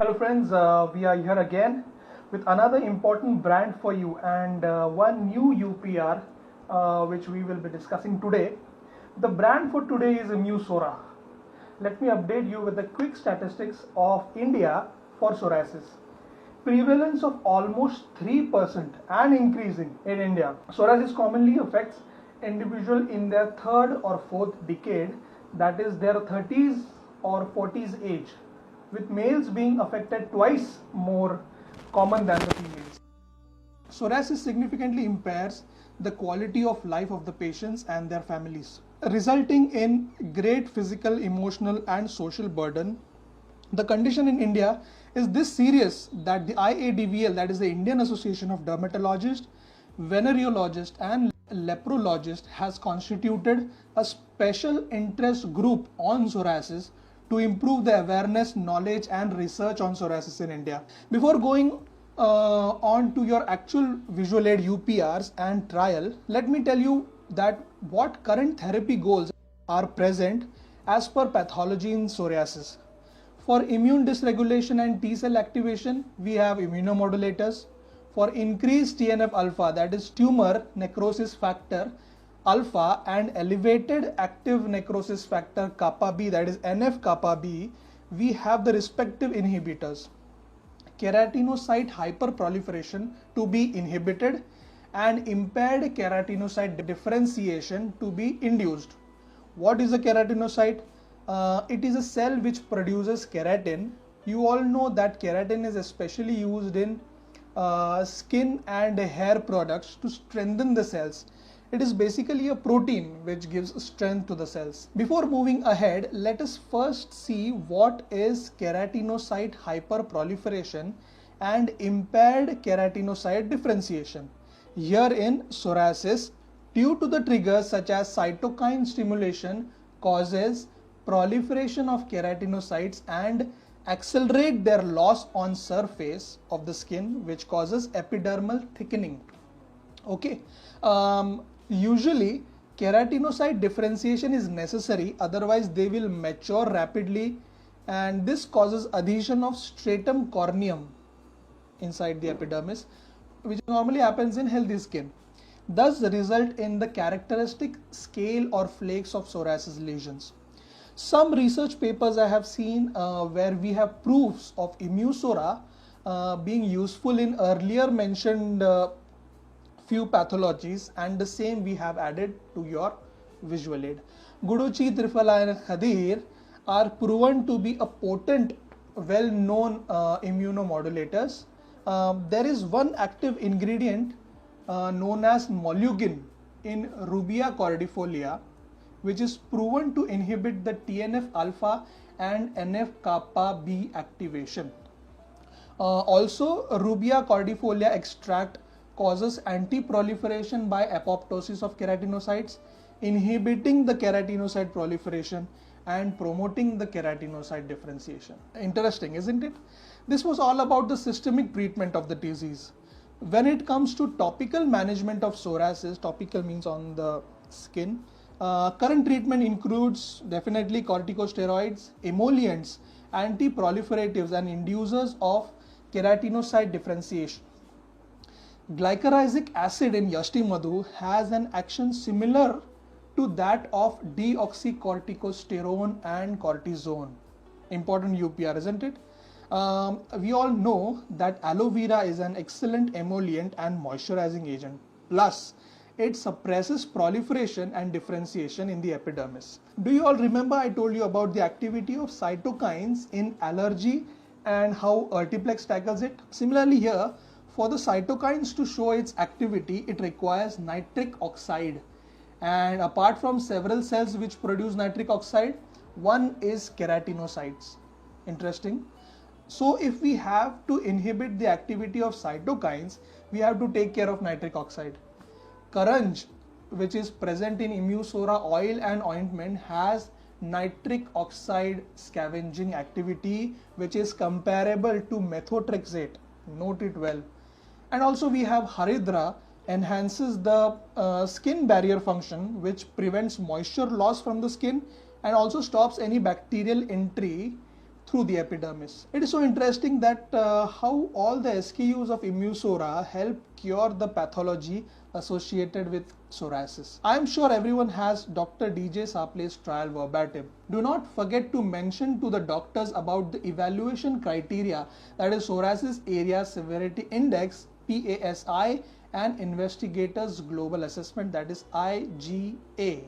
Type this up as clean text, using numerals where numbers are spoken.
Hello friends, we are here again with another important brand for you and one new UPR which we will be discussing today. The brand for today is IMUPSORA. Let me update you with the quick statistics of India for psoriasis. Prevalence of almost 3% and increasing in India. Psoriasis commonly affects individuals in their third or fourth decade, that is their 30s or 40s age, with males being affected twice more common than the females. Psoriasis significantly impairs the quality of life of the patients and their families, resulting in great physical, emotional and social burden. The condition in India is this serious that the IADVL, that is the Indian Association of Dermatologists, Venereologists and Leprologists, has constituted a special interest group on psoriasis to improve the awareness, knowledge and research on psoriasis in India. Before going on to your actual visual aid UPRs and trial, let me tell you that what current therapy goals are present as per pathology in psoriasis. For immune dysregulation and T cell activation, we have immunomodulators. For increased TNF alpha, that is tumor necrosis factor alpha, and elevated active necrosis factor kappa B, that is NF kappa B, we have the respective inhibitors. Keratinocyte hyperproliferation to be inhibited and impaired keratinocyte differentiation to be induced. What is a keratinocyte? It is a cell which produces keratin. You all know that keratin is especially used in skin and hair products to strengthen the cells. It is basically a protein which gives strength to the cells. Before moving ahead, let us first see what is keratinocyte hyperproliferation and impaired keratinocyte differentiation. Here in psoriasis, due to the triggers such as cytokine stimulation causes proliferation of keratinocytes and accelerate their loss on surface of the skin, which causes epidermal thickening. Okay. Usually keratinocyte differentiation is necessary, otherwise they will mature rapidly, and this causes adhesion of stratum corneum inside the epidermis, which normally happens in healthy skin, thus result in the characteristic scale or flakes of psoriasis lesions. Some research papers I have seen where we have proofs of IMUPSORA being useful in earlier mentioned few pathologies, and the same we have added to your visual aid. Guduchi, Triphala and Khadir are proven to be a potent, well-known immunomodulators. There is one active ingredient known as molugin in Rubia cordifolia, which is proven to inhibit the TNF alpha and NF kappa B activation. Also, Rubia cordifolia extract causes anti-proliferation by apoptosis of keratinocytes, inhibiting the keratinocyte proliferation and promoting the keratinocyte differentiation. Interesting, isn't it? This was all about the systemic treatment of the disease. When it comes to topical management of psoriasis, topical means on the skin, current treatment includes definitely corticosteroids, emollients, anti-proliferatives and inducers of keratinocyte differentiation. Glyceric acid in Yashti Madhu has an action similar to that of deoxycorticosterone and cortisone. Important UPR, isn't it? We all know that aloe vera is an excellent emollient and moisturizing agent. Plus, it suppresses proliferation and differentiation in the epidermis. Do you all remember I told you about the activity of cytokines in allergy and how Urtiplex tackles it? Similarly here, for the cytokines to show its activity, it requires nitric oxide. And apart from several cells which produce nitric oxide, one is keratinocytes. Interesting. So if we have to inhibit the activity of cytokines, we have to take care of nitric oxide. Karanj, which is present in IMUPSORA oil and ointment, has nitric oxide scavenging activity, which is comparable to methotrexate. Note it well. And also we have Haridra, enhances the skin barrier function, which prevents moisture loss from the skin and also stops any bacterial entry through the epidermis. It is so interesting that how all the SKUs of IMUPSORA help cure the pathology associated with psoriasis. I am sure everyone has Dr. DJ Saple's trial verbatim. Do not forget to mention to the doctors about the evaluation criteria, that is Psoriasis Area Severity Index PASI and Investigators Global Assessment, that is IGA.